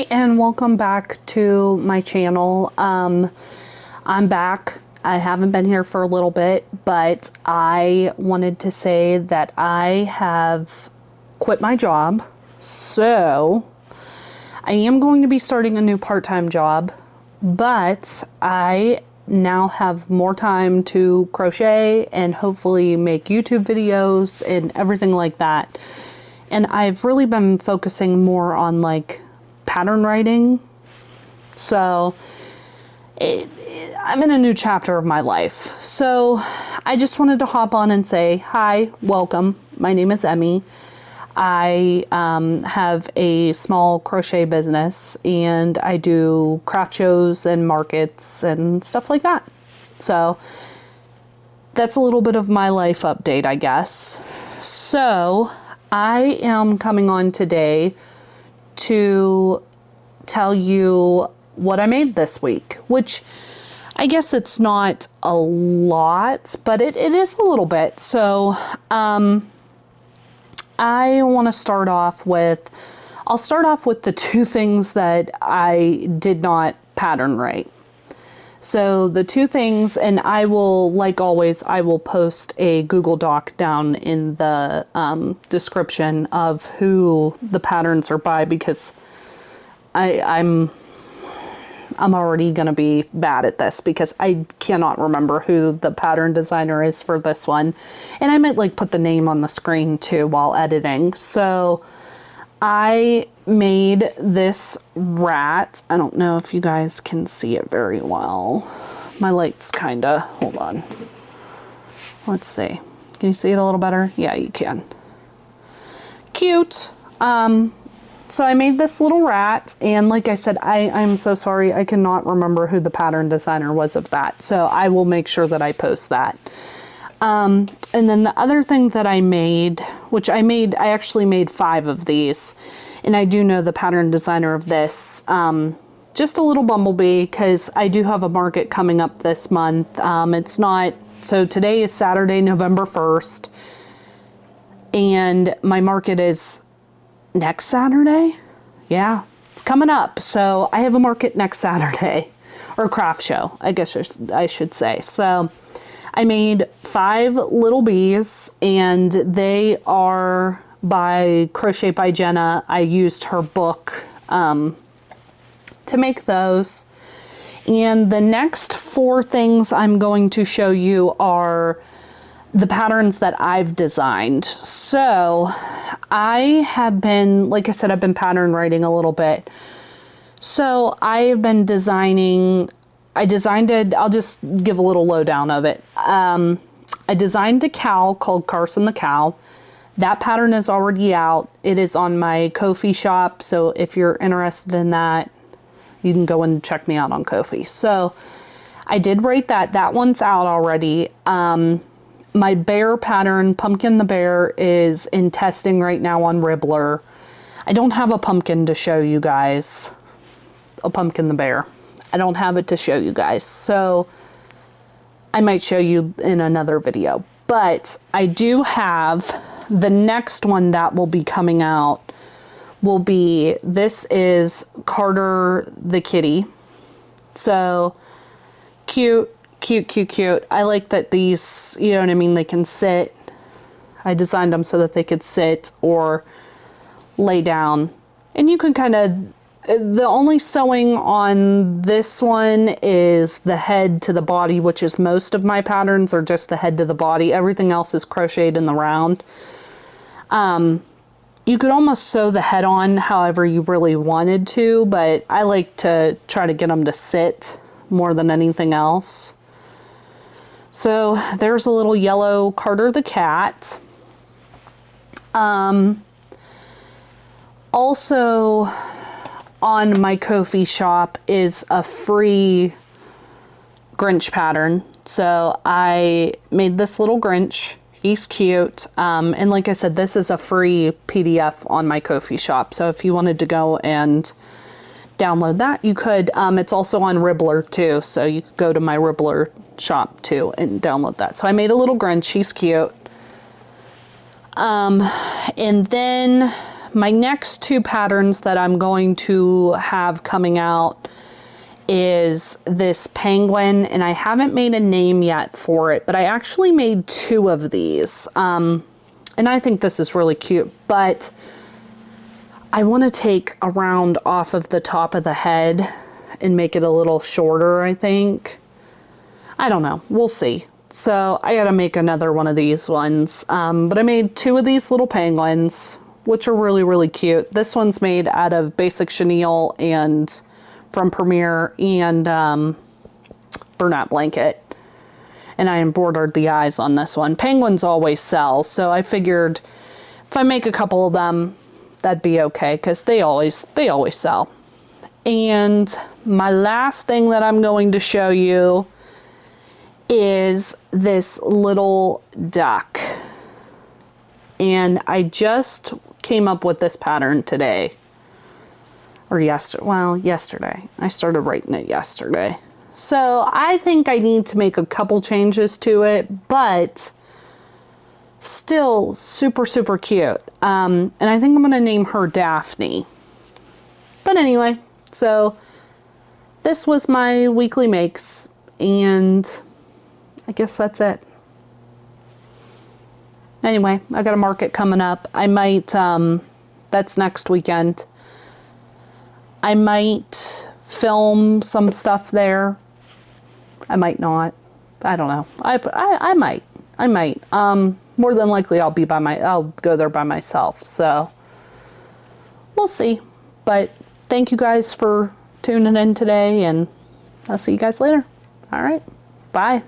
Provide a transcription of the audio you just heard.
Hi and welcome back to my channel. I'm back. I haven't been here for a little bit, but I wanted to say that I have quit my job. So I am going to be starting a new part-time job, but I now have more time to crochet and hopefully make YouTube videos and everything like that. And I've really been focusing more on like pattern writing. So I'm in a new chapter of my life. So I just wanted to hop on and say, hi, welcome. My name is Emmy. I have a small crochet business and I do craft shows and markets and stuff like that. So that's a little bit of my life update, I guess. So I am coming on today to tell you what I made this week, which I guess it's not a lot, but it is a little bit. So I want to start off with, I'll start off with the two things that I did not pattern write. So the two things, and I will, like always, I will post a Google Doc down in the description of who the patterns are by, because I'm already going to be bad at this because I cannot remember who the pattern designer is for this one. And I might like put the name on the screen too while editing. So I made this rat. I don't know if you guys can see it very well. My light's kind of, hold on. Let's see. Can you see it a little better? Yeah, you can. Cute. So I made this little rat, and like I said, I'm so sorry, I cannot remember who the pattern designer was of that. So I will make sure that I post that. And then the other thing that I made, which I actually made 5 of these, and I do know the pattern designer of this, just a little bumblebee, because I do have a market coming up this month. So today is Saturday, November 1st, and my market is next Saturday. Yeah, it's coming up. So I have a market next Saturday, or craft show, I guess I should say. So I made 5 little bees, and they are by Crochet by Jenna. I used her book to make those. And the next 4 things I'm going to show you are the patterns that I've designed. So I have been, like I said, I've been pattern writing a little bit. So I've been designing, I'll just give a little lowdown of it. I designed a cow called Carson the Cow. That pattern is already out. It is on my Ko-fi shop. So if you're interested in that, you can go and check me out on Ko-fi. So I did write that. That one's out already. My bear pattern, Pumpkin the Bear, is in testing right now on Ribbler. I don't have a pumpkin to show you guys. A Pumpkin the Bear. I don't have it to show you guys. So I might show you in another video. But I do have the next one that will be coming out will be, this is Carter the Kitty. So cute. Cute, cute, cute. I like that these, you know what I mean, they can sit. I designed them so that they could sit or lay down. And you can kind of, the only sewing on this one is the head to the body, which is most of my patterns are just the head to the body. Everything else is crocheted in the round. You could almost sew the head on however you really wanted to, but I like to try to get them to sit more than anything else. So there's a little yellow Carter the cat. Also on my Ko-fi shop is a free Grinch pattern. So I made this little Grinch. He's cute. And like I said, this is a free PDF on my Ko-fi shop. So if you wanted to go and download that, you could. It's also on Ribbler too. So you could go to my Ribbler shop too and download that. So I made a little Grinch. He's cute. And then My next two patterns that I'm going to have coming out is this penguin, and I haven't made a name yet for it, but I actually made two of these. And I think this is really cute, but I want to take a round off of the top of the head and make it a little shorter, I think. I don't know. We'll see. So I got to make another one of these ones. But I made two of these little penguins, which are really, really cute. This one's made out of basic chenille and from Premier and Bernat blanket. And I embroidered the eyes on this one. Penguins always sell, so I figured if I make a couple of them, that'd be okay, because they always sell. And my last thing that I'm going to show you is this little duck. And I just came up with this pattern today. Or yesterday. I started writing it yesterday. So I think I need to make a couple changes to it, but still super, super cute. And I think I'm going to name her Daphne. But anyway, so this was my weekly makes, and I guess that's it. Anyway, I got a market coming up. I might, that's next weekend. I might film some stuff there. I might not. I don't know. I might. More than likely I'll go there by myself. So we'll see. But thank you guys for tuning in today, and I'll see you guys later. All right. Bye.